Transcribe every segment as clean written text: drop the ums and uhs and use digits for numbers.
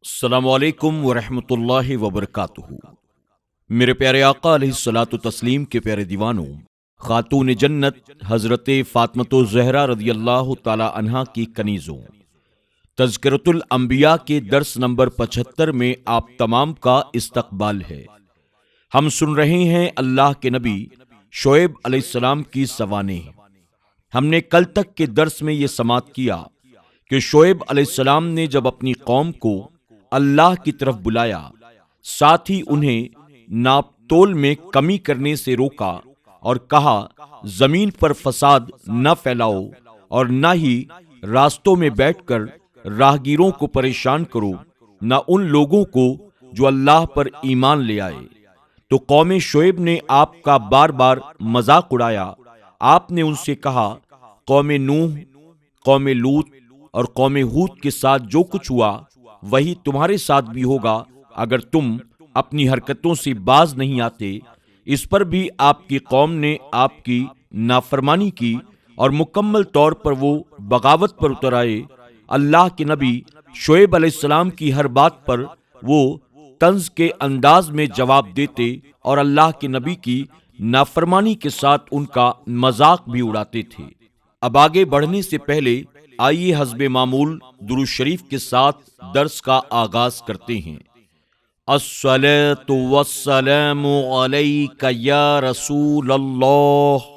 السلام علیکم ورحمۃ اللہ وبرکاتہ۔ میرے پیارے آقا علیہ الصلاۃ والتسلیم کے پیارے دیوانوں، خاتون جنت حضرت فاطمۃ الزہرا رضی اللہ تعالی عنہا کی کنیزوں، تذکرۃ الانبیاء کے درس نمبر 75 میں آپ تمام کا استقبال ہے۔ ہم سن رہے ہیں اللہ کے نبی شعیب علیہ السلام کی سوانح۔ ہم نے کل تک کے درس میں یہ سماعت کیا کہ شعیب علیہ السلام نے جب اپنی قوم کو اللہ کی طرف بلایا، ساتھ ہی انہیں ناپ تول میں کمی کرنے سے روکا اور کہا زمین پر فساد نہ پھیلاؤ اور نہ ہی راستوں میں بیٹھ کر راہگیروں کو پریشان کرو، نہ ان لوگوں کو جو اللہ پر ایمان لے آئے۔ تو قوم شعیب نے آپ کا بار بار مذاق اڑایا۔ آپ نے ان سے کہا قوم نوح، قوم لوط اور قوم ہود کے ساتھ جو کچھ ہوا وہی تمہارے ساتھ بھی ہوگا اگر تم اپنی حرکتوں سے باز نہیں آتے۔ اس پر بھی آپ کی قوم نے آپ کی نافرمانی کی اور مکمل طور پر وہ بغاوت پر اتر آئے۔ اللہ کے نبی شعیب علیہ السلام کی ہر بات پر وہ طنز کے انداز میں جواب دیتے اور اللہ کے نبی کی نافرمانی کے ساتھ ان کا مذاق بھی اڑاتے تھے۔ اب آگے بڑھنے سے پہلے آئیے حسب معمول درود شریف کے ساتھ درس کا آغاز کرتے ہیں۔ الصلاۃ والسلام علیک یا رسول اللہ،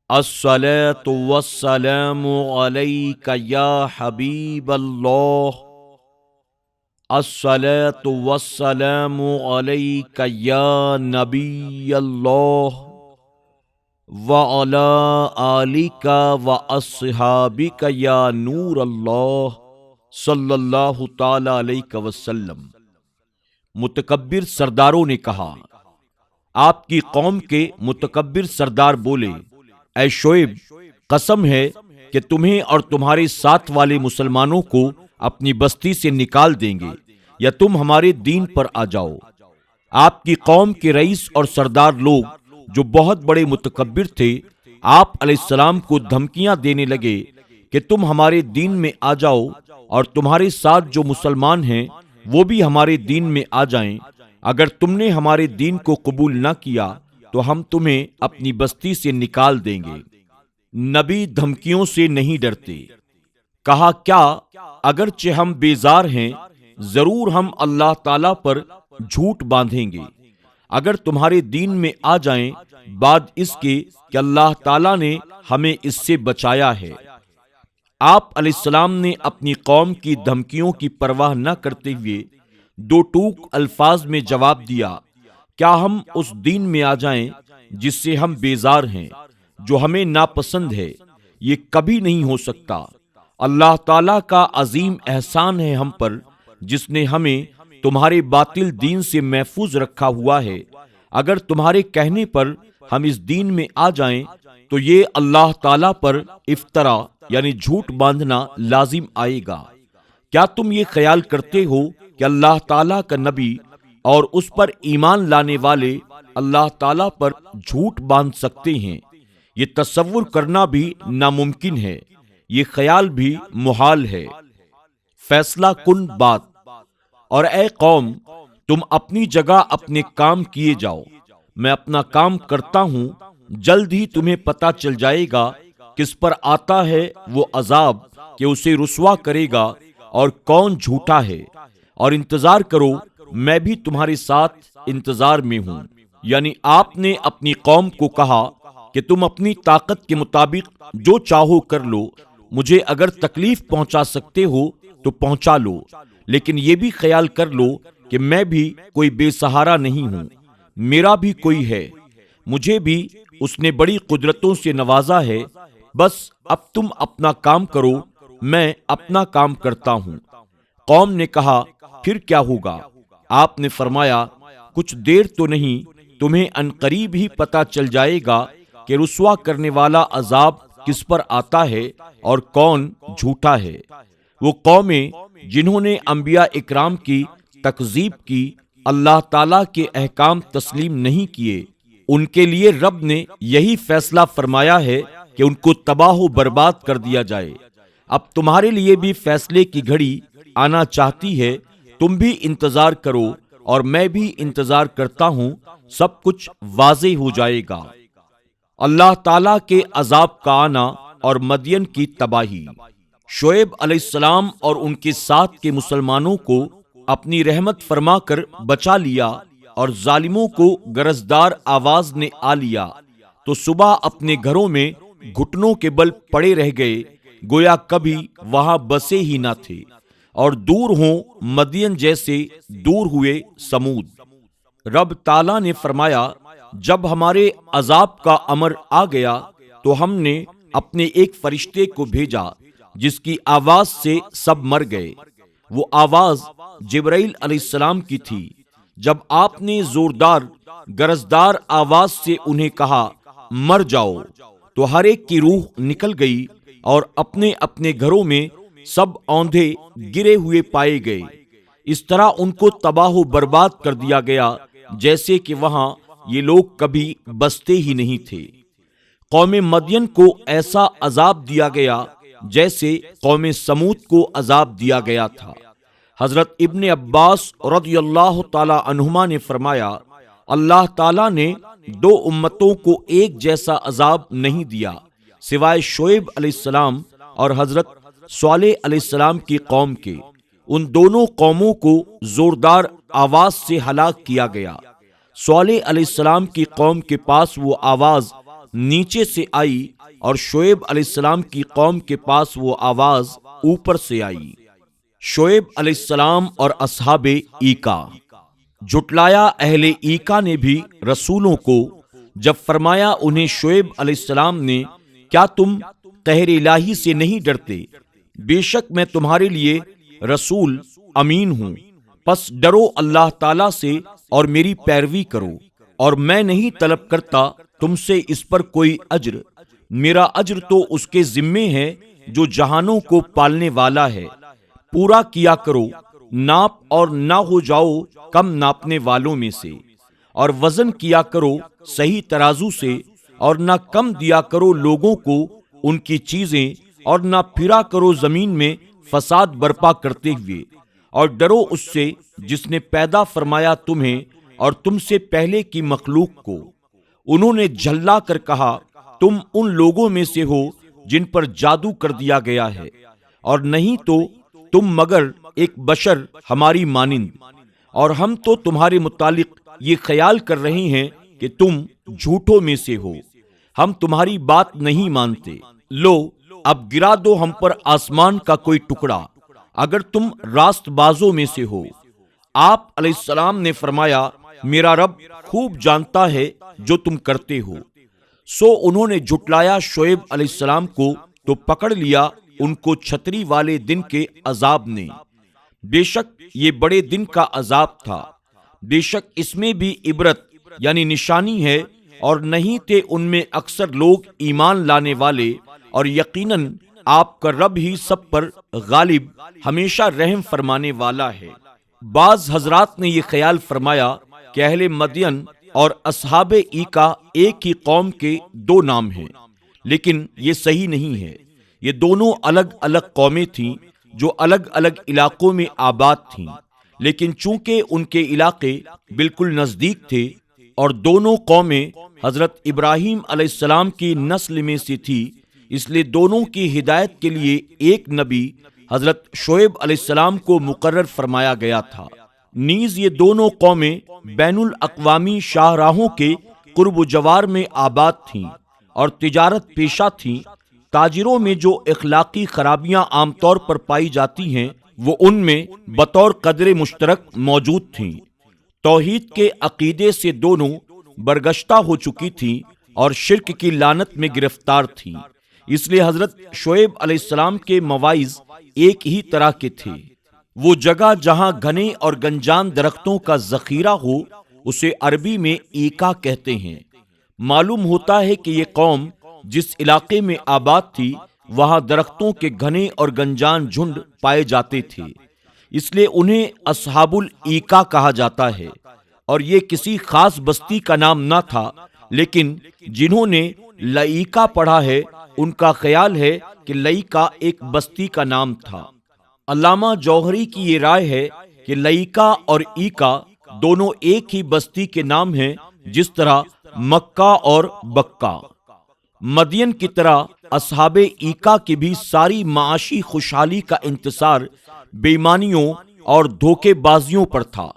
الصلاۃ والسلام علیک یا حبیب اللہ، الصلاۃ والسلام علیک یا نبی اللہ، وَعَلَىٰ آلِكَ وَأَصْحَابِكَ یا نور اللہ صلی اللہ تعالی علیہ وسلم۔ متکبر سرداروں نے کہا، آپ کی قوم کے متکبر سردار بولے، اے شعیب، قسم ہے کہ تمہیں اور تمہارے ساتھ والے مسلمانوں کو اپنی بستی سے نکال دیں گے یا تم ہمارے دین پر آ جاؤ۔ آپ کی قوم کے رئیس اور سردار لوگ جو بہت بڑے متکبر تھے، آپ علیہ السلام کو دھمکیاں دینے لگے کہ تم ہمارے دین میں آ جاؤ اور تمہارے ساتھ جو مسلمان ہیں وہ بھی ہمارے دین میں آ جائیں۔ اگر تم نے ہمارے دین کو قبول نہ کیا تو ہم تمہیں اپنی بستی سے نکال دیں گے۔ نبی دھمکیوں سے نہیں ڈرتے۔ کہا کیا اگرچہ ہم بیزار ہیں، ضرور ہم اللہ تعالیٰ پر جھوٹ باندھیں گے اگر تمہارے دین میں آ جائیں، بعد اس کے کہ اللہ تعالیٰ نے ہمیں اس سے بچایا ہے۔ آپ علیہ السلام نے اپنی قوم کی دھمکیوں کی پرواہ نہ کرتے ہوئے دو ٹوک الفاظ میں جواب دیا، کیا ہم اس دین میں آ جائیں جس سے ہم بیزار ہیں، جو ہمیں ناپسند ہے؟ یہ کبھی نہیں ہو سکتا۔ اللہ تعالیٰ کا عظیم احسان ہے ہم پر، جس نے ہمیں تمہارے باطل دین سے محفوظ رکھا ہوا ہے۔ اگر تمہارے کہنے پر ہم اس دین میں آ جائیں تو یہ اللہ تعالیٰ پر افترا یعنی جھوٹ باندھنا لازم آئے گا۔ کیا تم یہ خیال کرتے ہو کہ اللہ تعالیٰ کا نبی اور اس پر ایمان لانے والے اللہ تعالیٰ پر جھوٹ باندھ سکتے ہیں؟ یہ تصور کرنا بھی ناممکن ہے، یہ خیال بھی محال ہے۔ فیصلہ کن بات، اور اے قوم، تم اپنی جگہ اپنے کام کیے جاؤ، میں اپنا کام کرتا ہوں۔ جلد ہی تمہیں پتہ چل جائے گا کس پر آتا ہے وہ عذاب کہ اسے رسوا کرے گا اور کون جھوٹا ہے، اور انتظار کرو، میں بھی تمہارے ساتھ انتظار میں ہوں۔ یعنی آپ نے اپنی قوم کو کہا کہ تم اپنی طاقت کے مطابق جو چاہو کر لو، مجھے اگر تکلیف پہنچا سکتے ہو تو پہنچا لو، لیکن یہ بھی خیال کر لو کہ میں بھی کوئی بے سہارا نہیں ہوں، میرا بھی کوئی ہے، مجھے بھی اس نے بڑی قدرتوں سے نوازا ہے۔ بس اب تم اپنا کام کرو، میں اپنا کام کرتا ہوں۔ قوم نے کہا پھر کیا ہوگا؟ آپ نے فرمایا کچھ دیر تو نہیں، تمہیں عنقریب ہی پتہ چل جائے گا کہ رسوا کرنے والا عذاب کس پر آتا ہے اور کون جھوٹا ہے۔ وہ قومیں جنہوں نے انبیاء اکرام کی تکذیب کی، اللہ تعالیٰ کے احکام تسلیم نہیں کیے، ان کے لیے رب نے یہی فیصلہ فرمایا ہے کہ ان کو تباہ و برباد کر دیا جائے۔ اب تمہارے لیے بھی فیصلے کی گھڑی آنا چاہتی ہے تم بھی انتظار کرو اور میں بھی انتظار کرتا ہوں، سب کچھ واضح ہو جائے گا۔ اللہ تعالیٰ کے عذاب کا آنا اور مدین کی تباہی۔ شعیب علیہ السلام اور ان کے ساتھ کے مسلمانوں کو اپنی رحمت فرما کر بچا لیا اور ظالموں کو گرجدار آواز نے آ لیا تو صبح اپنے گھروں میں گھٹنوں کے بل پڑے رہ گئے، گویا کبھی وہاں بسے ہی نہ تھے، اور دور ہوں مدین جیسے دور ہوئے سمود۔ رب تعالیٰ نے فرمایا، جب ہمارے عذاب کا امر آ گیا تو ہم نے اپنے ایک فرشتے کو بھیجا جس کی آواز سے سب مر گئے۔ وہ آواز جبرائیل علیہ السلام کی تھی۔ جب آپ نے زوردار گرجدار آواز سے انہیں کہا مر جاؤ تو ہر ایک کی روح نکل گئی اور اپنے اپنے گھروں میں سب اوندھے گرے ہوئے پائے گئے۔ اس طرح ان کو تباہ و برباد کر دیا گیا جیسے کہ وہاں یہ لوگ کبھی بستے ہی نہیں تھے۔ قوم مدین کو ایسا عذاب دیا گیا جیسے قوم سمود کو عذاب دیا گیا تھا۔ حضرت ابن عباس رضی اللہ تعالی عنہما نے فرمایا، اللہ تعالیٰ نے دو امتوں کو ایک جیسا عذاب نہیں دیا سوائے شعیب علیہ السلام اور حضرت صالح علیہ السلام کی قوم کے۔ ان دونوں قوموں کو زوردار آواز سے ہلاک کیا گیا۔ صالح علیہ السلام کی قوم کے پاس وہ آواز نیچے سے آئی اور شعیب علیہ السلام کی قوم کے پاس وہ آواز اوپر سے آئی۔ شعیب علیہ السلام اور اصحاب ایکا۔ جھٹلایا اہل ایکا نے بھی رسولوں کو جب فرمایا انہیں شعیب علیہ السلام نے، کیا تم قہر الہی سے نہیں ڈرتے؟ بے شک میں تمہارے لیے رسول امین ہوں، پس ڈرو اللہ تعالیٰ سے اور میری پیروی کرو، اور میں نہیں طلب کرتا تم سے اس پر کوئی اجر، میرا اجر تو اس کے ذمے ہے جو جہانوں کو پالنے والا ہے۔ پورا کیا کرو، ناپ اور نہ ہو جاؤ کم ناپنے والوں میں سے، اور وزن کیا کرو صحیح ترازو سے، اور نہ کم دیا کرو لوگوں کو ان کی چیزیں، اور نہ پھرا کرو زمین میں فساد برپا کرتے ہوئے، اور ڈرو اس سے جس نے پیدا فرمایا تمہیں اور تم سے پہلے کی مخلوق کو۔ انہوں نے جھلا کر کہا، تم ان لوگوں میں سے ہو جن پر جادو کر دیا گیا ہے، اور نہیں تو تم مگر ایک بشر ہماری مانند، اور ہم تو تمہارے متعلق یہ خیال کر رہے ہیں کہ تم جھوٹوں میں سے ہو، ہم تمہاری بات نہیں مانتے۔ لو اب گرا دو ہم پر آسمان کا کوئی ٹکڑا اگر تم راست بازوں میں سے ہو۔ آپ علیہ السلام نے فرمایا، میرا رب خوب جانتا ہے جو تم کرتے ہو۔ سو انہوں نے جھٹلایا شعیب علیہ السلام کو تو پکڑ لیا ان کو چھتری والے دن کے عذاب نے۔ بے شک یہ بڑے دن کا عذاب تھا، بے شک اس میں بھی عبرت یعنی نشانی ہے، اور نہیں تھے ان میں اکثر لوگ ایمان لانے والے، اور یقیناً آپ کا رب ہی سب پر غالب ہمیشہ رحم فرمانے والا ہے۔ بعض حضرات نے یہ خیال فرمایا کہ اہل مدین اور اصحاب ایکا ایک ہی قوم کے دو نام ہیں، لیکن یہ صحیح نہیں ہے۔ یہ دونوں الگ الگ قومیں تھیں جو الگ الگ علاقوں میں آباد تھیں، لیکن چونکہ ان کے علاقے بالکل نزدیک تھے اور دونوں قومیں حضرت ابراہیم علیہ السلام کی نسل میں سے تھی، اس لیے دونوں کی ہدایت کے لیے ایک نبی حضرت شعیب علیہ السلام کو مقرر فرمایا گیا تھا۔ نیز یہ دونوں قومیں بین الاقوامی شاہراہوں کے قرب و جوار میں آباد تھیں اور تجارت پیشہ تھیں۔ تاجروں میں جو اخلاقی خرابیاں عام طور پر پائی جاتی ہیں وہ ان میں بطور قدر مشترک موجود تھیں۔ توحید کے عقیدے سے دونوں برگشتہ ہو چکی تھیں اور شرک کی لعنت میں گرفتار تھیں، اس لیے حضرت شعیب علیہ السلام کے مواعظ ایک ہی طرح کے تھے۔ وہ جگہ جہاں گھنے اور گنجان درختوں کا ذخیرہ ہو اسے عربی میں ایکا کہتے ہیں۔ معلوم ہوتا ہے کہ یہ قوم جس علاقے میں آباد تھی وہاں درختوں کے گھنے اور گنجان جھنڈ پائے جاتے تھے، اس لیے انہیں اصحاب الایکا کہا جاتا ہے، اور یہ کسی خاص بستی کا نام نہ تھا، لیکن جنہوں نے لئیکا پڑھا ہے ان کا خیال ہے کہ لئیکا ایک بستی کا نام تھا۔ علامہ جوہری کی یہ رائے ہے کہ لئیکا اور ایکا دونوں ایک ہی بستی کے نام ہیں، جس طرح مکہ اور بکہ۔ مدین کی طرح اصحاب ایکا کی بھی ساری معاشی خوشحالی کا انتصار بے ایمانیوں اور دھوکے بازیوں پر تھا۔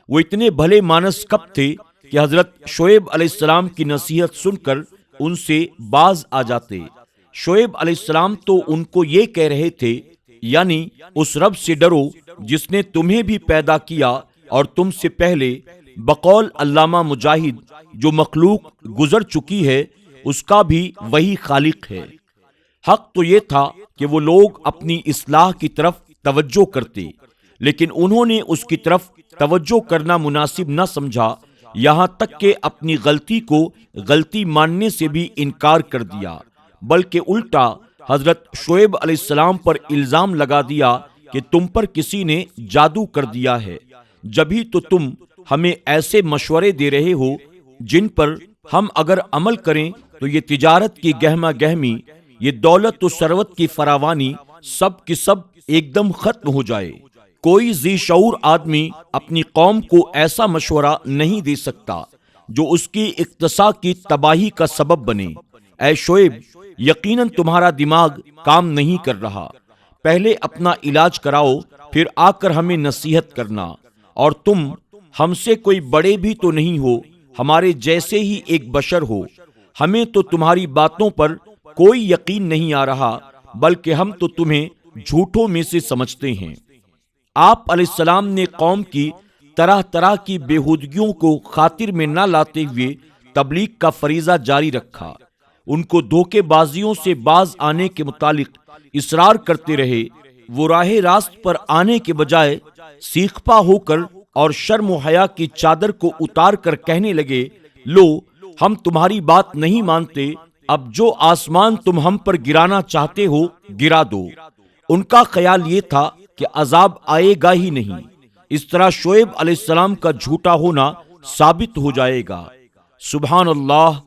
وہ اتنے بھلے مانس کب تھے کہ حضرت شعیب علیہ السلام کی نصیحت سن کر ان سے باز آ جاتے۔ شعیب علیہ السلام تو ان کو یہ کہہ رہے تھے، یعنی اس رب سے ڈرو جس نے تمہیں بھی پیدا کیا اور تم سے پہلے، بقول علامہ مجاہد جو مخلوق گزر چکی ہے اس کا بھی وہی خالق ہے۔ حق تو یہ تھا کہ وہ لوگ اپنی اصلاح کی طرف توجہ کرتے، لیکن انہوں نے اس کی طرف توجہ کرنا مناسب نہ سمجھا، یہاں تک کہ اپنی غلطی کو غلطی ماننے سے بھی انکار کر دیا، بلکہ الٹا حضرت شعیب علیہ السلام پر الزام لگا دیا کہ تم پر کسی نے جادو کر دیا ہے، جبھی تو تم ہمیں ایسے مشورے دے رہے ہو جن پر ہم اگر عمل کریں تو یہ تجارت کی گہما گہمی، یہ دولت و ثروت کی فراوانی سب کی سب ایک دم ختم ہو جائے۔ کوئی ذی شعور آدمی اپنی قوم کو ایسا مشورہ نہیں دے سکتا جو اس کی اقتصاد کی تباہی کا سبب بنے۔ اے شعیب، یقیناً تمہارا دماغ کام نہیں کر رہا، پہلے اپنا علاج کراؤ، پھر آ کر ہمیں نصیحت کرنا، اور تم ہم سے کوئی بڑے بھی تو نہیں ہو، ہمارے جیسے ہی ایک بشر ہو، ہمیں تو تمہاری باتوں پر کوئی یقین نہیں آ رہا، بلکہ ہم تو تمہیں جھوٹوں میں سے سمجھتے ہیں۔ آپ علیہ السلام نے قوم کی طرح طرح کی بےہودگیوں کو خاطر میں نہ لاتے ہوئے تبلیغ کا فریضہ جاری رکھا، ان کو دھوکے بازیوں سے باز آنے کے متعلق اصرار کرتے رہے۔ وہ راہ راست پر آنے کے بجائے سیخپا ہو کر اور شرم و حیا کی چادر کو اتار کر کہنے لگے، لو ہم تمہاری بات نہیں مانتے، اب جو آسمان تم ہم پر گرانا چاہتے ہو گرا دو۔ ان کا خیال یہ تھا کہ عذاب آئے گا ہی نہیں، اس طرح شعیب علیہ السلام کا جھوٹا ہونا ثابت ہو جائے گا۔ سبحان اللہ،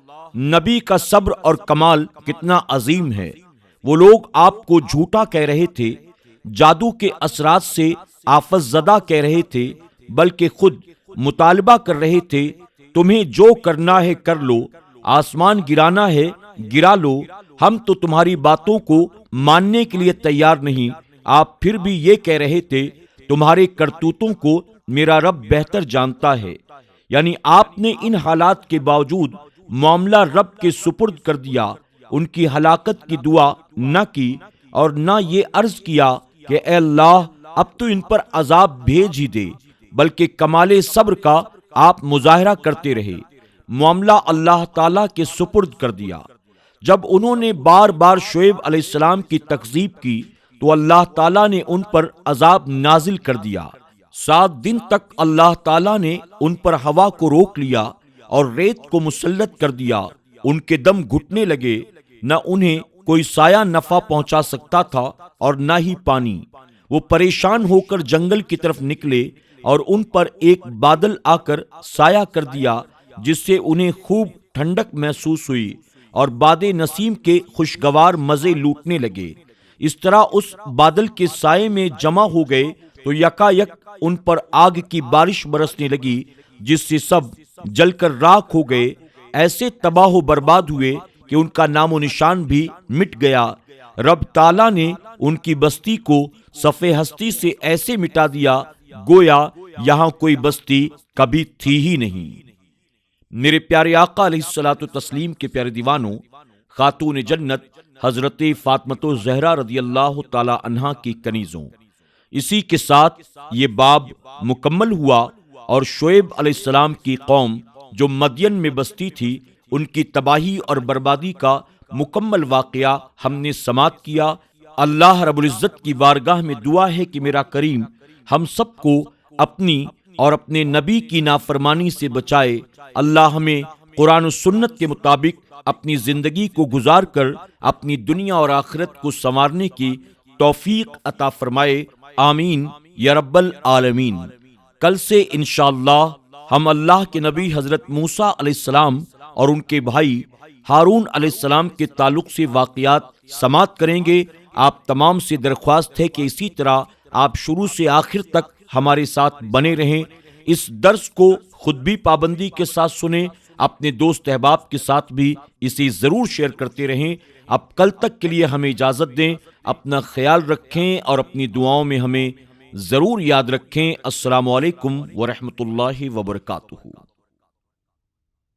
نبی کا صبر اور کمال کتنا عظیم ہے۔ وہ لوگ آپ کو جھوٹا کہہ رہے تھے، جادو کے اثرات سے آفت زدہ کہہ رہے تھے، بلکہ خود مطالبہ کر رہے تھے، تمہیں جو کرنا ہے کر لو، آسمان گرانا ہے گرا لو، ہم تو تمہاری باتوں کو ماننے کے لیے تیار نہیں۔ آپ پھر بھی یہ کہہ رہے تھے، تمہارے کرتوتوں کو میرا رب بہتر جانتا ہے۔ یعنی آپ نے ان حالات کے باوجود معاملہ رب کے سپرد کر دیا، ان کی ہلاکت کی دعا نہ کی، اور نہ یہ عرض کیا کہ اے اللہ اب تو ان پر عذاب بھیج ہی دے، بلکہ کمال صبر کا آپ مظاہرہ کرتے رہے، معاملہ اللہ تعالیٰ کے سپرد کر دیا۔ جب انہوں نے بار بار شعیب علیہ السلام کی تکذیب کی تو اللہ تعالیٰ نے ان پر عذاب نازل کر دیا۔ 7 دن تک اللہ تعالیٰ نے ان پر ہوا کو روک لیا اور ریت کو مسلط کر دیا، ان کے دم گھٹنے لگے، نہ انہیں کوئی سایہ نفع پہنچا سکتا تھا اور نہ ہی پانی۔ وہ پریشان ہو کر جنگل کی طرف نکلے اور ان پر ایک بادل آ کر سایہ کر دیا، جس سے انہیں خوب ٹھنڈک محسوس ہوئی اور باد نسیم کے خوشگوار مزے لوٹنے لگے۔ اس طرح اس بادل کے سائے میں جمع ہو گئے تو یکا یک ان پر آگ کی بارش برسنے لگی، جس سے سب جل کر راکھ ہو گئے، ایسے تباہ و برباد ہوئے کہ ان کا نام و نشان بھی مٹ گیا۔ رب تعالیٰ نے ان کی بستی کو صفحہ ہستی سے ایسے مٹا دیا گویا یہاں کوئی بستی کبھی تھی ہی نہیں۔ میرے پیارے آقا علیہ الصلوۃ والتسلیم کے پیارے دیوانوں، خاتون جنت حضرت فاطمۃ الزہرا رضی اللہ تعالی عنہا کی کنیزوں، اسی کے ساتھ یہ باب مکمل ہوا اور شعیب علیہ السلام کی قوم جو مدین میں بستی تھی، ان کی تباہی اور بربادی کا مکمل واقعہ ہم نے سماعت کیا۔ اللہ رب العزت کی بارگاہ میں دعا ہے کہ میرا کریم ہم سب کو اپنی اور اپنے نبی کی نافرمانی سے بچائے۔ اللہ ہمیں قرآن و سنت کے مطابق اپنی زندگی کو گزار کر اپنی دنیا اور آخرت کو سنوارنے کی توفیق عطا فرمائے، آمین یا رب العالمین۔ کل سے انشاءاللہ ہم اللہ کے نبی حضرت موسیٰ علیہ السلام اور ان کے بھائی ہارون علیہ السلام کے تعلق سے واقعات سماعت کریں گے۔ آپ تمام سے درخواست ہے کہ اسی طرح آپ شروع سے آخر تک ہمارے ساتھ بنے رہیں، اس درس کو خود بھی پابندی کے ساتھ سنیں، اپنے دوست احباب کے ساتھ بھی اسے ضرور شیئر کرتے رہیں۔ اب کل تک کے لیے ہمیں اجازت دیں، اپنا خیال رکھیں اور اپنی دعاؤں میں ہمیں ضرور یاد رکھیں۔ السلام علیکم ورحمۃ اللہ وبرکاتہ۔